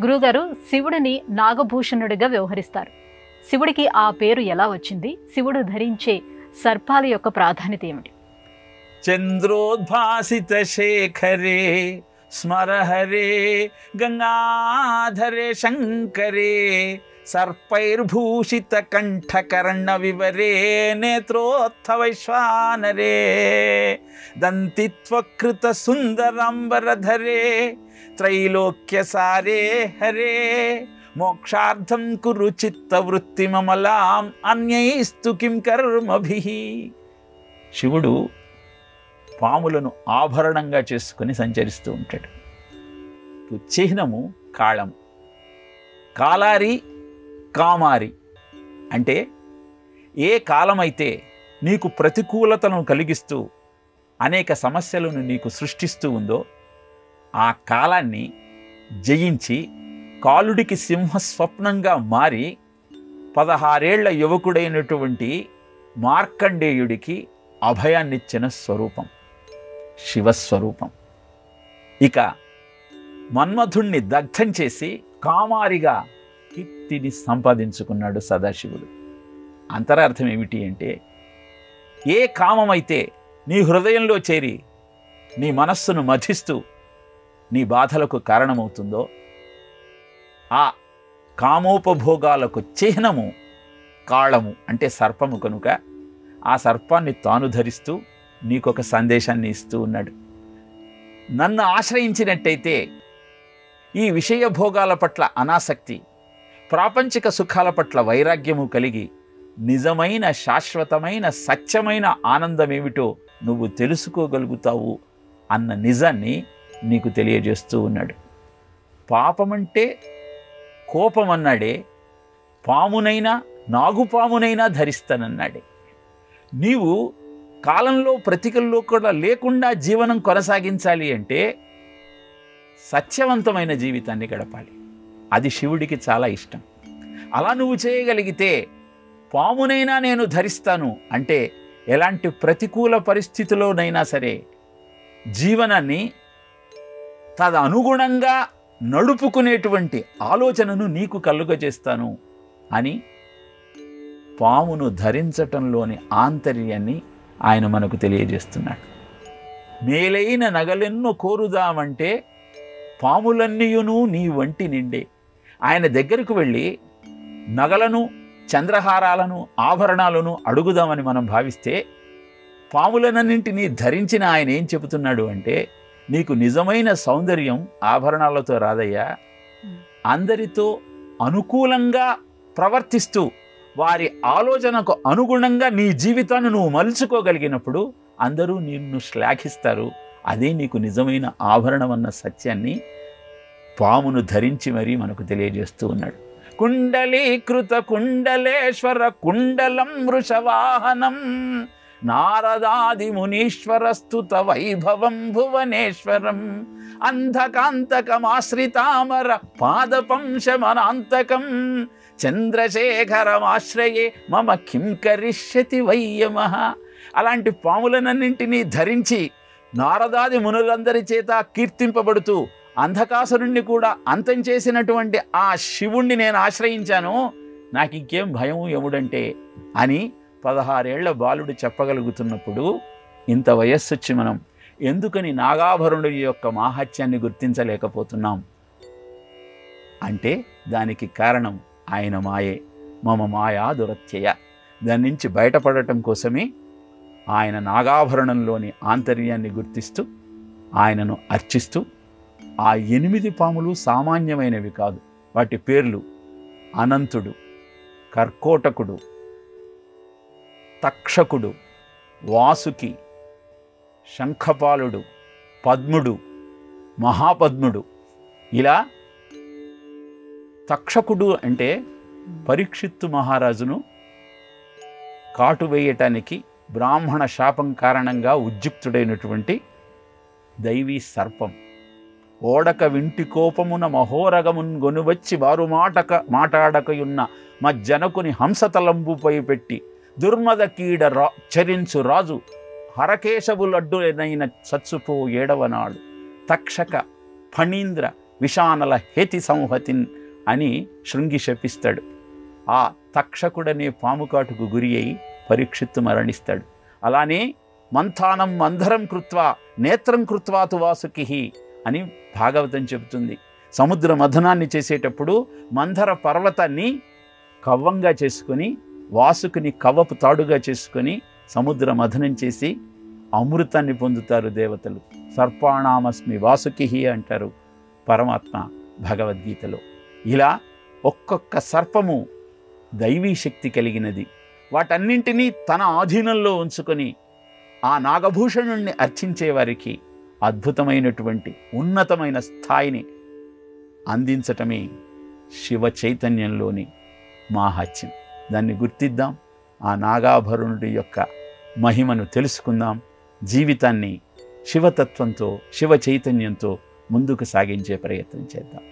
గురుగారు, శివుడిని నాగభూషణుడిగా వ్యవహరిస్తారు. శివుడికి ఆ పేరు ఎలా వచ్చింది? శివుడు ధరించే సర్పాల యొక్క ప్రాధాన్యత ఏమిటి? చంద్రోద్భాసిత శేఖరే స్మరహరే గంగాధరే శంకరే సర్పైర్భూషిత కంఠకర్ణ వివరే నేత్రోత్థవైశ్వానరే దంతిత్వకృత సుందరాంబరధరే త్రైలోక్యసారే హరే మోక్షార్థం కురు చిత్తవృత్తిమమలాం అన్యైస్తు కిం కర్మభిః. శివుడు పాములను ఆభరణంగా చేసుకుని సంచరిస్తూ ఉంటాడు. చిహ్నము కాళము. కాలారి కామారి అంటే ఏ కాలమైతే నీకు ప్రతికూలతను కలిగిస్తూ అనేక సమస్యలను నీకు సృష్టిస్తూ ఉందో ఆ కాలాన్ని జయించి కాలుడికి సింహస్వప్నంగా మారి 16 ఏళ్ల యువకుడైనటువంటి మార్కండేయుడికి అభయాన్నిచ్చిన స్వరూపం శివస్వరూపం. ఇక మన్మధుణ్ణి దగ్ధం చేసి కామారిగా కీర్తిని సంపాదించుకున్నాడు సదాశివుడు. అంతరార్థం ఏమిటి అంటే, ఏ కామమైతే నీ హృదయంలో చేరి నీ మనస్సును మథిస్తూ నీ బాధలకు కారణమవుతుందో ఆ కామోపభోగాలకు చిహ్నము కాళము అంటే సర్పము కనుక ఆ సర్పాన్ని తాను ధరిస్తూ నీకొక సందేశాన్ని ఇస్తూ ఉన్నాడు. నన్ను ఆశ్రయించినట్టయితే ఈ విషయ భోగాల పట్ల అనాసక్తి, ప్రాపంచిక సుఖాల పట్ల వైరాగ్యము కలిగి నిజమైన శాశ్వతమైన సత్యమైన ఆనందమేమిటో నువ్వు తెలుసుకోగలుగుతావు అన్న నిజాన్ని నీకు తెలియజేస్తూ ఉన్నాడు. పాపమంటే కోపమన్నాడే, పామునైనా నాగుపామునైనా ధరిస్తానన్నాడే. నీవు కాలంలో ప్రతికల్లో కూడా లేకుండా జీవనం కొనసాగించాలి అంటే సత్యవంతమైన జీవితాన్ని గడపాలి. అది శివుడికి చాలా ఇష్టం. అలా నువ్వు చేయగలిగితే పామునైనా నేను ధరిస్తాను అంటే ఎలాంటి ప్రతికూల పరిస్థితిలోనైనా సరే జీవనాన్ని తదనుగుణంగా నడుపుకునేటువంటి ఆలోచనను నీకు కలుగజేస్తాను అని పామును ధరించటంలోని ఆంతర్యాన్ని ఆయన మనకు తెలియజేస్తున్నాడు. మేలైన నగలెన్నో కోరుదామంటే పాములన్నీయును నీ వంటి నిండే. ఆయన దగ్గరకు వెళ్ళి నగలను, చంద్రహారాలను, ఆభరణాలను అడుగుదామని మనం భావిస్తే పాములనన్నింటినీ ధరించిన ఆయన ఏం చెబుతున్నాడు అంటే, నీకు నిజమైన సౌందర్యం ఆభరణాలతో రాదయ్యా, అందరితో అనుకూలంగా ప్రవర్తిస్తూ వారి ఆలోచనకు అనుగుణంగా నీ జీవితాన్ని నువ్వు మలుచుకోగలిగినప్పుడు అందరూ నిన్ను శ్లాఘిస్తారు. అదే నీకు నిజమైన ఆభరణం అన్న సత్యాన్ని పామును ధరించి మరీ మనకు తెలియజేస్తూ ఉన్నాడు. కుండలీకృత కుండలేశ్వర కుండలం వృషవాహనం నారదాది మునీశ్వరస్తుత వైభవం భువనేశ్వరం అంధకాంతకమాశ్రితామర పాదపంశమనాంతకం చంద్రశేఖరమాశ్రయే మమ కిం కరిష్యతి వయ్యమః. అలాంటి పాములనన్నింటినీ ధరించి నారదాది మునులందరి చేత కీర్తింపబడుతూ అంధకాసురుణ్ణి కూడా అంతం చేసినటువంటి ఆ శివుణ్ణి నేను ఆశ్రయించాను, నాకు ఇంకేం భయం యముడంటే అని 16 ఏళ్ల బాలుడు చెప్పగలుగుతున్నప్పుడు ఇంత వయస్సు వచ్చి మనం ఎందుకని నాగాభరణుడి యొక్క మాహాత్యాన్ని గుర్తించలేకపోతున్నాం అంటే దానికి కారణం ఆయన మాయే. మమ మాయా దురత్యయ. దాని నుంచి బయటపడటం కోసమే ఆయన నాగాభరణంలోని ఆంతర్యాన్ని గుర్తిస్తూ ఆయనను అర్చిస్తూ, ఆ 8 పాములు సామాన్యమైనవి కాదు. వాటి పేర్లు అనంతుడు, కర్కోటకుడు, తక్షకుడు, వాసుకి, శంఖపాలుడు, పద్ముడు, మహాపద్ముడు. ఇలా తక్షకుడు అంటే పరీక్షిత్తు మహారాజును కాటు వేయటానికి బ్రాహ్మణ శాపం కారణంగా ఉద్యుక్తుడైనటువంటి దైవీ సర్పం. ఓడక వింటి కోపమున మహోరగమున్ గొనువచ్చి వారు మాటాడకయున్న మజ్జనకుని హంసతలంబుపై పెట్టి దుర్మద కీడ చరించు రాజు హరకేశవులడ్డునైన చచ్చుపో 7వ నాడు తక్షక ఫణీంద్ర విషానల హేతి సంహతిన్ అని శృంగి శపిస్తాడు. ఆ తక్షకుడనే పాముకాటుకు గురి అయి పరీక్షిత్తు మరణిస్తాడు. అలానే మంథానం మంధరం కృత్వా నేత్రం కృత్వాతు వాసుకి అని భాగవతం చెబుతుంది. సముద్ర మథనాన్ని చేసేటప్పుడు మంధర పర్వతాన్ని కవ్వంగా చేసుకొని వాసుకుని కవ్వపు తాడుగా చేసుకొని సముద్ర మథనం చేసి అమృతాన్ని పొందుతారు దేవతలు. సర్పాణామస్మి వాసుకి అంటారు పరమాత్మ భగవద్గీతలో. ఇలా ఒక్కొక్క సర్పము దైవీ శక్తి కలిగినది. వాటన్నింటినీ తన ఆధీనంలో ఉంచుకొని ఆ నాగభూషణుణ్ణి అర్చించే వారికి అద్భుతమైనటువంటి ఉన్నతమైన స్థాయిని అందించటమే శివ చైతన్యంలోని మాహాత్మ్యం. దాన్ని గుర్తిద్దాం, ఆ నాగాభరణుడి యొక్క మహిమను తెలుసుకుందాం, జీవితాన్ని శివతత్వంతో శివ చైతన్యంతో ముందుకు సాగించే ప్రయత్నం చేద్దాం.